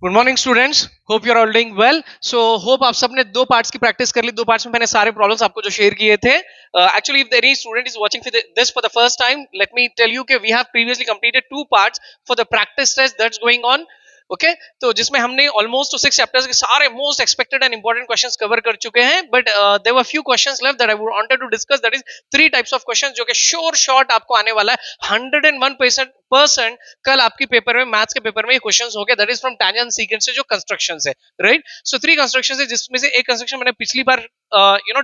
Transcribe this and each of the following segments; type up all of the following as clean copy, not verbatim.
Good morning students, hope you are all doing well. So hope आप सबने दो parts की प्रैक्टिस कर ली। दो पार्ट्स में मैंने सारे प्रॉब्लम्स आपको जो शेयर किए थे। Actually if any student is watching this for the first time, let me tell you कि we have previously completed two parts for the practice test that's going on. Okay, तो जिसमें हमने almost 6 chapters के सारे most expected and important questions cover कर चुके हैं, but there were few questions left that I wanted to discuss. That is 3 types of questions जो कि श्योर शॉट आपको आने वाला है 101% कल आपकी पेपर में, मैथ्स के पेपर में ये क्वेश्चंस हो गया। That is from tangent sequence से जो कंस्ट्रक्शंस है, राइट। सो 3 कंस्ट्रक्शंस है, जिसमें से एक कंस्ट्रक्शन मैंने पिछली बार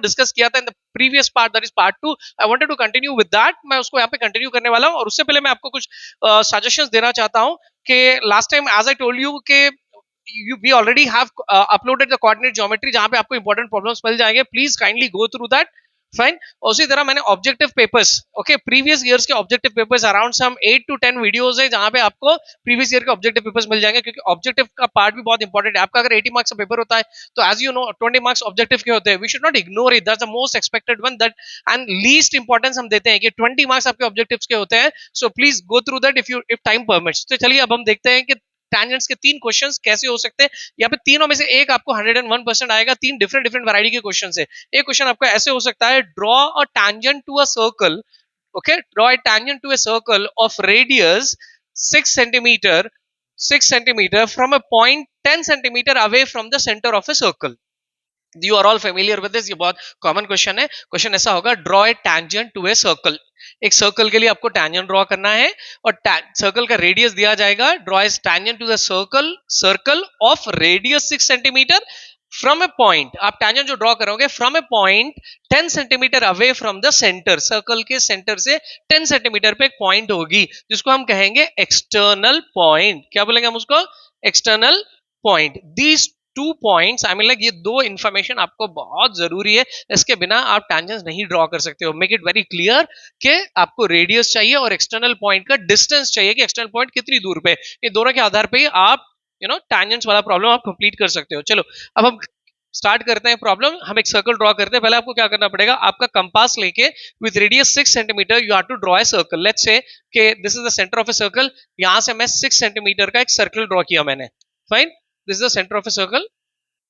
डिस्कस किया था in the previous part, that is part 2। I wanted to continue with that. मैं उसको यहाँ पे कंटिन्यू करने वाला हूँ, और उससे पहले मैं आपको कुछ सजेशंस देना चाहता हूँ कि last time as I told you के we already have uploaded the coordinate geometry जहां पे आपको इंपॉर्टेंट प्रॉब्लम्स मिल जाएंगे। Please kindly go through that. Fine. उसी तरह मैंने objective papers, okay, previous years के objective papers around some 8 to 10 videos है जहां पे आपको प्रीवियस ईयर के ऑब्जेक्टिव पेपर्स मिल जाएंगे, क्योंकि ऑब्जेक्टिव का पार्ट भी बहुत इंपॉर्टेंट है। आपका अगर 80 मार्क्स का पेपर होता है तो as you know 20 marks objective के होते हैं। We should not ignore it, that's the most expected one, that and least importance हम देते हैं कि 20 मार्क्स आपके ऑब्जेक्टिव्स के होते हैं। So please go through that if time permits. तो चलिए अब हम देखते हैं कि टैंजेंट्स के 3 क्वेश्चंस कैसे हो सकते हैं। यहाँ पे तीनों में से एक आपको 101% आएगा। 3 डिफरेंट डिफरेंट वैरायटी के क्वेश्चंस है। एक क्वेश्चन आपका ऐसे हो सकता है, draw a tangent to a circle, okay, draw a tangent to a circle of radius 6 centimetre 6 centimetre from a point 10 centimetre away from the centre of a circle. You are all familiar with this, ये बहुत common question है। Question ऐसा होगा, draw a tangent to a circle. एक circle के लिए आपको tangent draw करना है और सर्कल का रेडियस दिया जाएगा। Draw a tangent to the circle of radius 6 centimetre from a point. आप टैंजेंट जो ड्रॉ करोगे from a point 10 centimetre away from the centre. Circle के सेंटर से 10 सेंटीमीटर पे एक पॉइंट होगी जिसको हम कहेंगे एक्सटर्नल पॉइंट। क्या बोलेंगे हम उसको? External point. These 2 points, I mean like, ये 2 इंफॉर्मेशन आपको बहुत जरूरी है। इसके बिना आप टैंजेंट्स नहीं ड्रॉ कर सकते हो। मेक इट वेरी क्लियर कि आपको रेडियस चाहिए और एक्सटर्नल पॉइंट का डिस्टेंस चाहिए कि एक्सटर्नल पॉइंट कितनी दूर पे। ये दोनों के आधार पे ही आप टैंजेंट्स वाला प्रॉब्लम आप कंप्लीट कर सकते हो। चलो अब हम स्टार्ट करते हैं प्रॉब्लम। हम एक सर्कल ड्रॉ करते हैं। पहले आपको क्या करना पड़ेगा, आपका कंपास लेके with radius 6 centimetre you have to draw a circle. Let's say कि this is the centre of a circle. यहां से मैं 6 सेंटीमीटर का एक सर्कल ड्रॉ किया मैंने। Fine, this is the centre of a circle.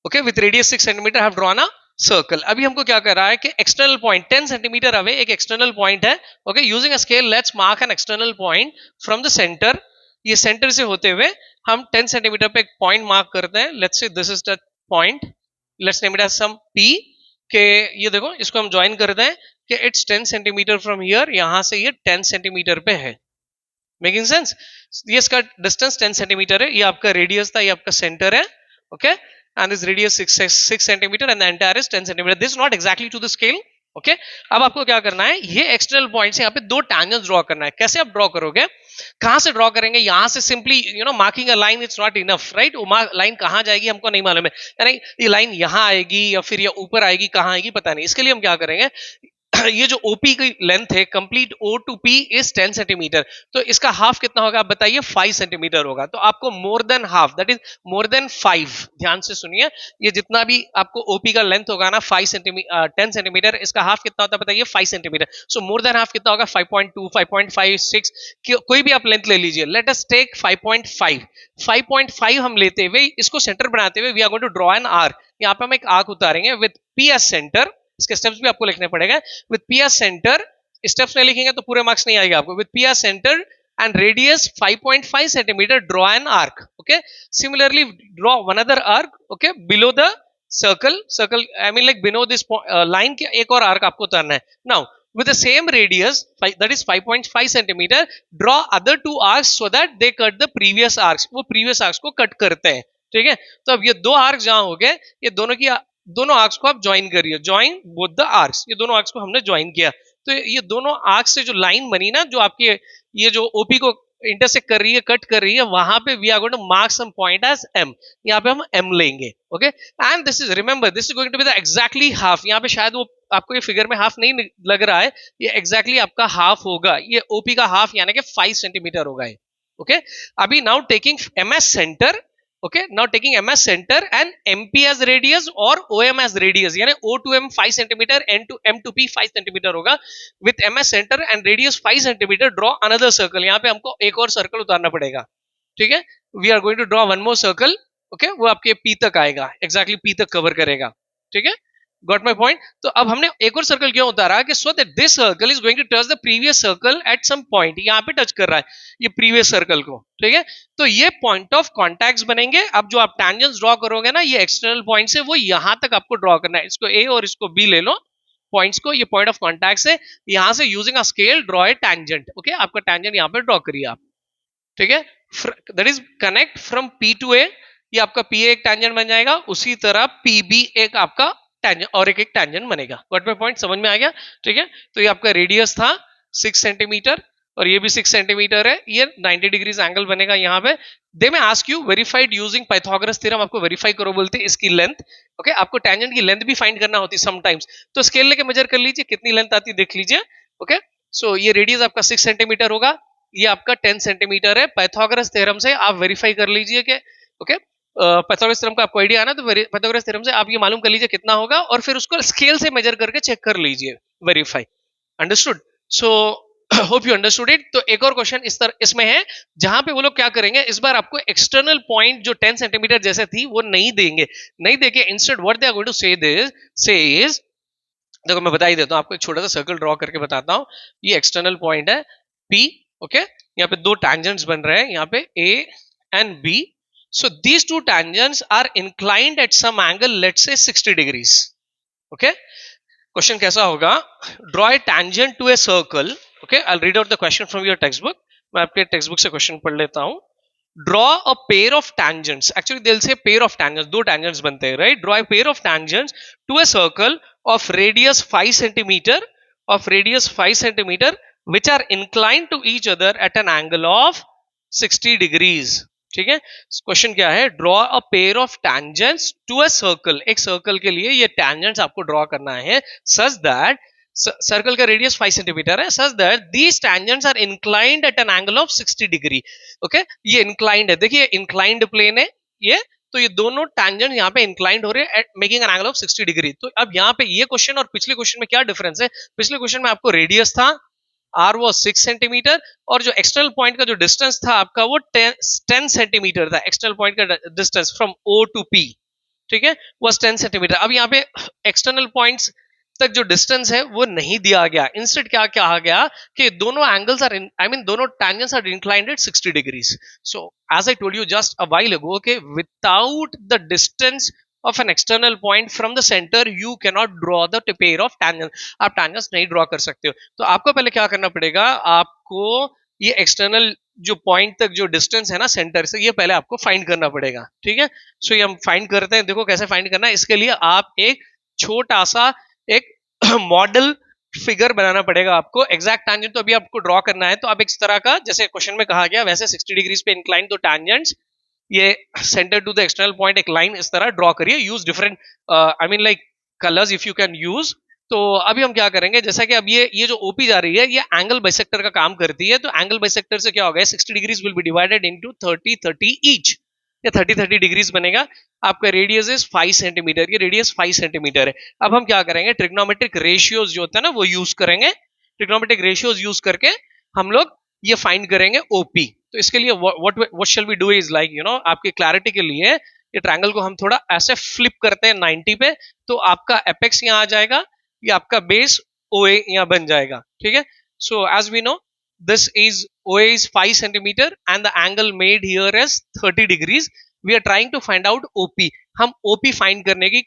Okay, with radius 6 centimetre have drawn a circle. अभी हमको क्या कर रहा है कि एक्सटर्नल पॉइंट 10 सेंटीमीटर अवे एक एक्सटर्नल पॉइंट है। Okay, using a scale let's mark an external point from the centre. ये सेंटर से होते हुए हम 10 सेंटीमीटर पे एक पॉइंट मार्क करते हैं। Let's say this is the point, let's name it as some P. के ये देखो, इसको हम ज्वाइन करते हैं कि इट्स 10 सेंटीमीटर फ्रॉम हियर। यहां से ये 10 सेंटीमीटर पे है। Making sense? ये इसका डिस्टेंस 10 सेंटीमीटर है, ये आपका रेडियस था, ये आपका सेंटर है। Okay, and this radius 6 centimeter and the entire is 10 centimeter. This is not exactly to the scale. Okay, अब आपको क्या करना है, ये एक्सटर्नल पॉइंट से यहाँ पे 2 टैंजेंट्स ड्रॉ करना है। कैसे आप ड्रॉ करोगे, कहां से ड्रॉ करेंगे? यहां से simply marking a line it's not enough, right. Line कहां जाएगी हमको नहीं मालूम है, यानी ये लाइन यहां आएगी या फिर ये ऊपर आएगी, कहां आएगी पता नहीं। इसके लिए हम क्या करेंगे, ये जो ओपी की लेंथ है complete O to P is 10 centimetre, तो इसका हाफ कितना होगा आप बताइए? 5 सेंटीमीटर होगा। तो आपको मोर than half, that is more than 5, ध्यान से सुनिए, ये जितना भी आपको ओपी का लेंथ होगा ना 5 सेंटीमीटर 10 सेंटीमीटर, इसका हाफ कितना होता है बताइए? 5 सेंटीमीटर। सो मोर देन हाफ कितना होगा? 5.2, 5.5, 6, कोई भी आप लेंथ ले लीजिए। Let us take 5.5। 5.5 हम लेते हुए इसको सेंटर बनाते हुए we are going to draw an arc. यहाँ पे हम एक आर्क उतारेंगे विद पी एस सेंटर। इसके स्टेप्स भी आपको लिखने पड़ेगा। With P S centre, steps नहीं लिखेंगे तो पूरे मार्क्स नहीं आएगा आपको। With P S centre and radius 5.5 centimeter, draw an arc. Okay, similarly draw one other arc, okay, below the circle I mean like below this line के एक और arc आपको उतारना है। Now with the same radius, that is 5.5 centimeter, draw other 2 arcs so that they cut the previous arcs। वो previous arcs को cut करते हैं, ठीक है। तो अब ये 2 arcs जहां हो गए, ये दोनों आर्क्स को आप ज्वाइन करिए। ज्वाइन बोथ द आर्क्स, ये दोनों आर्क्स को हमने ज्वाइन किया। तो ये दोनों आर्क्स से जो लाइन बनी ना, जो आपकी ये जो ओपी को इंटरसेक्ट कर रही है, कट कर रही है, वहां पे we are going to mark some point as M. यहाँ पे हम एम लेंगे। Okay, and this is, remember, this is going to be the exactly half. यहाँ पे शायद वो आपको ये फिगर में हाफ नहीं लग रहा है, ये एग्जैक्टली आपका हाफ होगा। ये ओपी का हाफ यानी कि 5 सेंटीमीटर होगा। ओके, अभी now taking M as centre, okay, now taking ms center and mp as radius or om as radius, यानी o to m 5 cm, n to m to p 5 cm होगा। with ms center and radius 5 cm, draw another circle। यहाँ पे हमको एक और circle उतारना पड़ेगा, ठीक है। we are going to draw one more circle, okay वो आपके पी तक आएगा, एग्जैक्टली पी तक कवर करेगा, ठीक है, गॉट माई पॉइंट। तो अब हमने एक और सर्कल क्यों उतारा कि so that this circle is going to touch the previous circle at some point, यहाँ पे टच कर रहा है ये प्रीवियस सर्कल को, ठीक है। तो ये पॉइंट ऑफ कॉन्टैक्ट बनेंगे। अब जो आप टैंजेंट्स ड्रॉ करोगे ना ये एक्सटर्नल पॉइंट से, वो यहां तक आपको ड्रॉ करना है। इसको ए और इसको बी ले लो पॉइंट्स को, ये पॉइंट ऑफ कॉन्टैक्ट से यहां से using a scale draw a tangent, okay आपका टैंजेंट यहाँ पे ड्रॉ करिए आप, ठीक है। That is connect from P to A, ये आपका पी एक टैंजेंट बन जाएगा, उसी तरह पी बी एक आपका टैंजेंट और एक टैंजेंट बनेगा। गॉट माय पॉइंट, समझ में आ गया, ठीक है। तो ये आपका रेडियस था 6 सेंटीमीटर और ये भी 6 सेंटीमीटर है, ये 90 डिग्रीज एंगल बनेगा यहाँ पे। दे में ask you verified using Pythagoras theorem, आपको वेरीफाई करो बोलते हैं इसकी लेंथ, ओके आपको टैंजेंट की लेंथ भी फाइंड करना होती है समटाइम्स, तो स्केल लेके मेजर कर लीजिए कितनी लेंथ आती है देख लीजिए, ओके। सो ये रेडियस आपका 6 सेंटीमीटर होगा, ये आपका 10 सेंटीमीटर है। पाइथागोरस थ्योरम से आप वेरीफाई कर लीजिए कि ओके पाइथागोरस थ्योरम का आपको आइडिया आना, तो पाइथागोरस थ्योरम से आप ये मालूम कर लीजिए कितना होगा और फिर उसको स्केल से मेजर करके चेक कर लीजिए, verify, understood. So hope you understood it. तो एक और क्वेश्चन इस तरह इसमें है जहां पे वो लोग क्या करेंगे, इस बार आपको एक्सटर्नल पॉइंट जो 10 सेंटीमीटर जैसे थी वो नहीं देंगे, नहीं देके instead what they are going to say is, देखो मैं बता ही देता हूं आपको, एक छोटा सा सर्कल ड्रॉ करके बताता हूं। ये एक्सटर्नल पॉइंट है P, ओके यहाँ पे दो टैंजेंट्स बन रहे हैं यहाँ पे A and B, so these two tangents are inclined at some angle, let's say 60 degrees, okay. Question कैसा होगा, draw a tangent to a circle, okay I will read out the question from your text book, मैं आपके text book से question पढ़ लेता हूं। Draw a pair of tangents, actually दिल से पेयर ऑफ टैंजेंट्स, दो टैंजेंट्स बनते हैं, right. Draw a pair of tangents to a circle of radius 5 centimeter, of radius 5 centimeter which are inclined to each other at an angle of 60 degrees, ठीक है। Question क्या है, draw a pair of tangents to a circle, एक circle के लिए ये tangents आपको draw करना है सच दैट, सर्कल का रेडियस 5 सेंटीमीटर है, such that these tangents are inclined at an angle of 60 degree, okay. ये इंक्लाइंड है, देखिए इंक्लाइंड प्लेन है ये, तो ये दोनों टैंजेंट यहाँ पे इंक्लाइंड हो रहे हैं making an angle of 60 degree. तो अब यहाँ पे ये क्वेश्चन और पिछले क्वेश्चन में क्या डिफरेंस है, पिछले क्वेश्चन में आपको रेडियस था R वो 6 सेंटीमीटर और जो एक्सटर्नल पॉइंट का जो डिस्टेंस था आपका वो 10 सेंटीमीटर था, एक्सटर्नल पॉइंट का distance from O to P, ठीक है, वो 10 सेंटीमीटर। अब यहाँ पे एक्सटर्नल पॉइंट्स तक जो डिस्टेंस है वो नहीं दिया गया, इंस्टेड क्या कहा गया कि दोनों एंगल्स आर आई मीन दोनों tangents are inclined at 60 degrees. So as I told you just a while ago कि without the distance of an external point from the center you cannot draw the pair of tangents, आप tangents नहीं draw कर सकते हो। तो आपको पहले क्या करना पड़ेगा, आपको ये एक्सटर्नल जो पॉइंट तक जो डिस्टेंस है ना सेंटर से, ये पहले आपको फाइंड करना पड़ेगा, ठीक है। सो ये हम फाइंड करते हैं, देखो कैसे फाइंड करना है। इसके लिए आप एक छोटा सा एक मॉडल फिगर बनाना पड़ेगा आपको। एग्जैक्ट टैंजेंट तो अभी आपको ड्रॉ करना है, तो आप इस तरह का जैसे क्वेश्चन में कहा गया वैसे 60 डिग्रीज पे इंक्लाइन दो टैंजेंट्स, ये centre to the external point एक लाइन इस तरह ड्रॉ करिए, use different I mean like colours if you can use. तो अभी हम क्या करेंगे, जैसा कि अब ये जो ओपी जा रही है ये एंगल बाइसेक्टर का काम करती है, तो एंगल बाइसेक्टर से क्या होगा, 60 degrees will be divided into 30-30 each, ये 30-30 डिग्रीज बनेगा। आपका रेडियस इज 5 सेंटीमीटर, ये रेडियस 5 सेंटीमीटर है। अब हम क्या करेंगे, ट्रिग्नोमेट्रिक रेशियोज जो होता है ना वो यूज करेंगे, ट्रिग्नोमेट्रिक रेशियोज यूज करके हम लोग ये फाइंड करेंगे ओपी। तो इसके लिए what shall we do is like you know, आपकी क्लैरिटी के लिए ये ट्रायंगल को हम थोड़ा ऐसे फ्लिप करते हैं 90 पे, तो आपका एपेक्स यहाँ आ जाएगा, ये आपका बेस OA यहाँ बन जाएगा, ठीक है। So as we know this is OA is 5 centimeter and the angle made here is 30 degrees. We are trying to find out OP. हम OP find करने की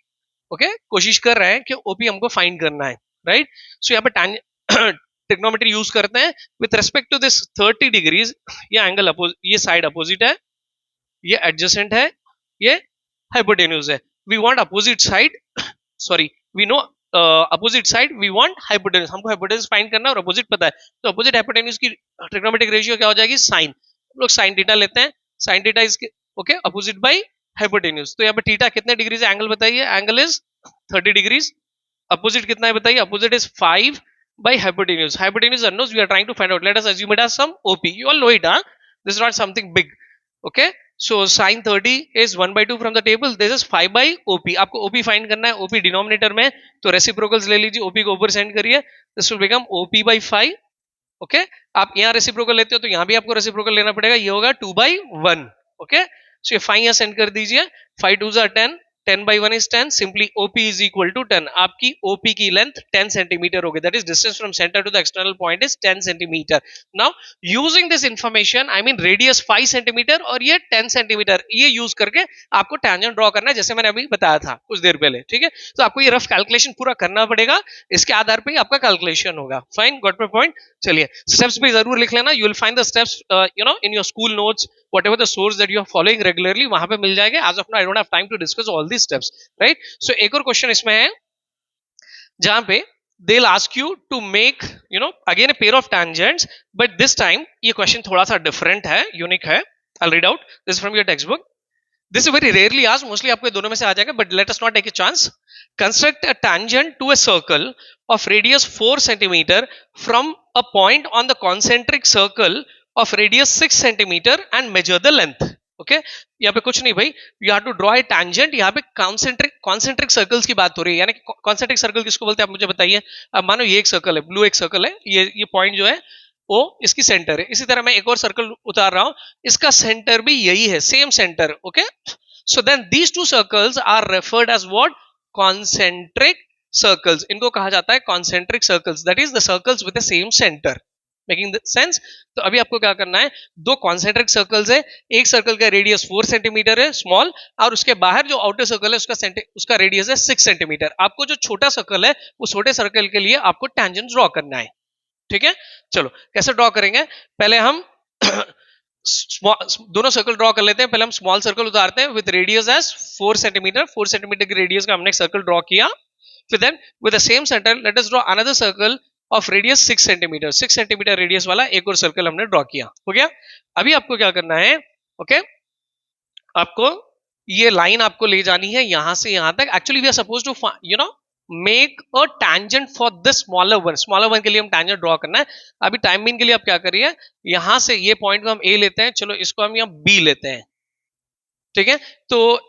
कोशिश कर रहे हैं कि OP हमको find करना है, right? So यहाँ पे ट्रिग्नोमेट्री यूज करते हैं with respect to this 30 degrees. ये एंगल ये साइड अपोजिट है, ये एडजेसेंट है, ये हाइपोटेन्यूज है। We want opposite side. Sorry, we know opposite side, we want hypotenuse, हमको हाइपोटेन्यूज फाइंड करना है और अपोजिट पता है, तो अपोजिट हाइपोटेन्यूज की ट्रिग्नोमेट्रिक रेशियो क्या हो जाएगी, साइन। हम लोग साइन थीटा लेते हैं, sine theta is okay opposite by hypotenuse. तो यहाँ पे थीटा कितने डिग्री से एंगल बताइए, एंगल इज 30 डिग्रीज। अपोजिट कितना है बताइए, opposite is 5 by hypotenuse. Hypotenuse unknowns we are trying to find out. Let us assume it as some OP. You all know it, huh? This is not something big. Okay. So sin 30 is 1/2 from the table. This is 5 by OP. आपको OP find करना है, OP denominator में, तो reciprocals ले लीजिए, OP को ऊपर send करिए, this will become OP by 5. Okay, आप यहाँ रेसिप्रोकल लेते हो तो यहाँ भी आपको रेसिप्रोकल लेना पड़ेगा, ये होगा 2/1. ओके, सो ये 5 यहाँ सेंड कर दीजिए, 5 2 are 10, 10 by 1 is 10, simply OP is equal to 10. आपकी OP की लेंथ 10 सेंटीमीटर होगी, that is distance from center to the external point is 10 centimetre. Now using this information, I mean radius 5 centimetre और ये 10 centimetre, ये use करके आपको tangent draw करना है, जैसे मैंने अभी बताया था कुछ देर पहले. ठीक है, तो आपको ये रफ कैलकुलेशन पूरा करना पड़ेगा, इसके आधार पे ही आपका कैलकुलेशन होगा. Fine, got my point. चलिए स्टेप्स भी जरूर लिख लेना, you will find the steps in your school notes, whatever the source that you are following regularly, वहां पे मिल जाएगा. as of now I don't have time to discuss all these steps, right? So एक और question इसमें है जहां पे they'll ask you to make again a pair of tangents, but this time ये क्वेश्चन थोड़ा सा डिफरेंट है, यूनिक है. I'll read out this from your textbook. This is very rarely asked, mostly आपको दोनों में से आ जाएगा, but let us not take a chance. Construct a tangent to a circle of radius 4 centimeter from a point on the concentric circle of radius 6 centimeter and measure the length. Okay, यहाँ पे कुछ नहीं भाई, you have to draw a tangent. यहाँ पे concentric circles की बात हो रही है, यानी कॉन्सेंट्रिक सर्कल किसको बोलते हैं आप मुझे बताइए. अब मानो ये एक सर्कल है, ब्लू एक सर्कल है, ये पॉइंट जो है वो इसकी सेंटर है. इसी तरह मैं एक और सर्कल उतार रहा हूं, इसका सेंटर भी यही है, same centre. Okay, so then these two circles are referred as what, concentric circles. इनको कहा जाता है concentric circles, that is the circles with the same centre. Making sense. तो अभी आपको क्या करना है, दो कॉन्सेंट्रिक सर्कल्स है, एक सर्कल का रेडियस 4 सेंटीमीटर है स्मॉल, और उसके बाहर जो आउटर सर्कल है उसका रेडियस है 6 सेंटीमीटर. आपको जो छोटा सर्कल है वो छोटे सर्कल के लिए आपको टेंजेंट ड्रॉ करना है. ठीक है, चलो कैसे ड्रॉ करेंगे, पहले हम दोनों सर्कल ड्रॉ कर लेते हैं. पहले हम स्मॉल सर्कल उतारते हैं with radius as 4 centimetre. 4 centimetre की रेडियस का हमने सर्कल ड्रॉ किया. फिर then with the same centre let us draw another circle of radius 6 centimetre. 6 centimetre radius वाला एक और सर्कल हमने ड्रॉ किया. हो गया. अभी आपको क्या करना है, ओके, आपको ये लाइन आपको ले जानी है यहां से यहां तक. Actually we are suppose to make a tangent for this smaller one. Smaller one के लिए हम टैंजेंट ड्रॉ करना है. अभी टाइम बीन के लिए आप क्या करिए, यहां से ये पॉइंट को हम ए लेते हैं, चलो इसको हम यहाँ बी लेते हैं. ठीक है, तो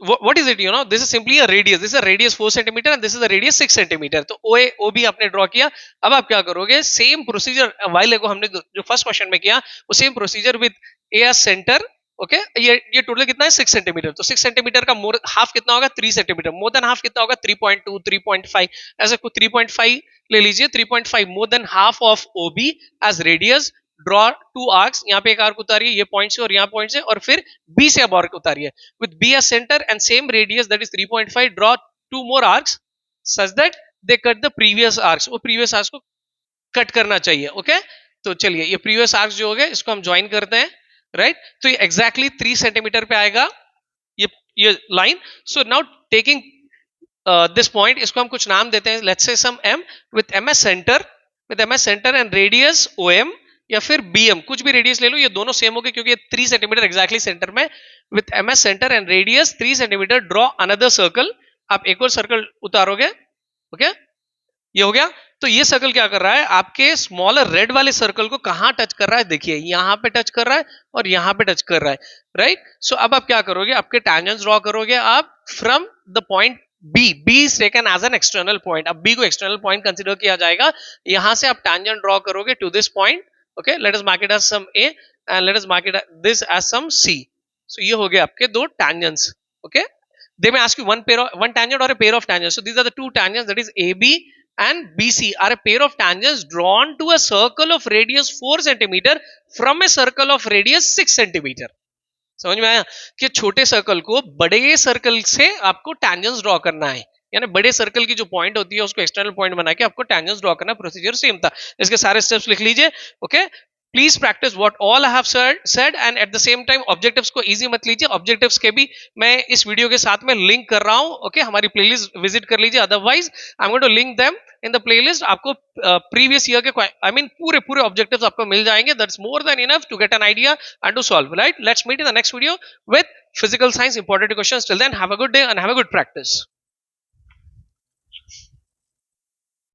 what is it, this is simply a radius. this is a radius 4 centimeter and this is a radius 6 centimeter. तो OB आपने ड्रॉ किया. अब आप क्या करोगे, सेम प्रोसीजर वाइल को हमने जो फर्स्ट क्वेश्चन में किया वो same procedure with A as centre. Okay, ये टोटल कितना है 6 सेंटीमीटर. तो 6 सेंटीमीटर का मोर हाफ कितना होगा 3 सेंटीमीटर. मोर देन हाफ कितना होगा 3.2 3.5. ऐसे को 3.5 ले लीजिए. 3.5 more than half of OB as radius. Draw two arcs, यहाँ पे एक आर्क उतारिए ये पॉइंट से और यहाँ पॉइंट से, और फिर बी से अब आर्क उतारिए with B as centre and same radius that is 3.5. Draw two more arcs such that they cut the previous arcs. वो प्रीवियस आर्क्स को कट करना चाहिए. ओके, तो चलिए ये प्रीवियस आर्क्स जो हो गए इसको हम ज्वाइन करते हैं. राइट, तो ये एग्जैक्टली 3 सेंटीमीटर पे आएगा ये line. So now taking this point, इसको हम कुछ नाम देते हैं, let's say some m with M as centre and radius OM या फिर BM, कुछ भी रेडियस ले लो, ये दोनों सेम हो गए क्योंकि ये 3 सेंटीमीटर एग्जैक्टली सेंटर में. With MS centre and radius 3 centimetre draw another circle. आप एक और सर्कल उतारोगे. ओके, ये हो गया. तो ये सर्कल क्या कर रहा है, आपके स्मॉलर रेड वाले सर्कल को कहां टच कर रहा है, देखिए यहां पे टच कर रहा है और यहां पे टच कर रहा है. राइट, सो अब आप क्या करोगे, आपके टैंजेंट्स ड्रॉ करोगे आप from the point B. B is taken as an external point. अब B को एक्सटर्नल पॉइंट कंसीडर किया जाएगा. यहां से आप टैंजेंट ड्रॉ करोगे to this point. Okay, let us mark it as some A and let us mark it this as some C. So ये हो गए आपके दो tangents. Okay, they may ask you one tangent or a pair of tangents. So these are the two tangents, that is AB and BC are a pair of tangents drawn to a circle of radius 4 centimeter from a circle of radius 6 centimeter. समझ में आया कि छोटे circle को बड़े circle से आपको tangents draw करना है, यानी बड़े सर्कल की जो पॉइंट होती है उसको एक्सटर्नल पॉइंट बना के आपको टैंजेंट्स ड्रॉ करना. प्रोसीजर सेम था. इसके सारे स्टेप्स लिख लीजिए. Okay, please practice what all I have said and at the same time objectives को इजी मत लीजिए. ऑब्जेक्टिव्स के भी मैं इस वीडियो के साथ में लिंक कर रहा हूं. ओके, हमारी प्लेलिस्ट विजिट कर लीजिए, otherwise I am going to link them in the playlist. आपको प्रीवियस ईयर के पूरे ऑब्जेक्टिव्स आपको मिल जाएंगे. That's more than enough to get an idea and to solve. Right, let's meet in the next video with physical science important questions. Till then, have a good day and have a good practice.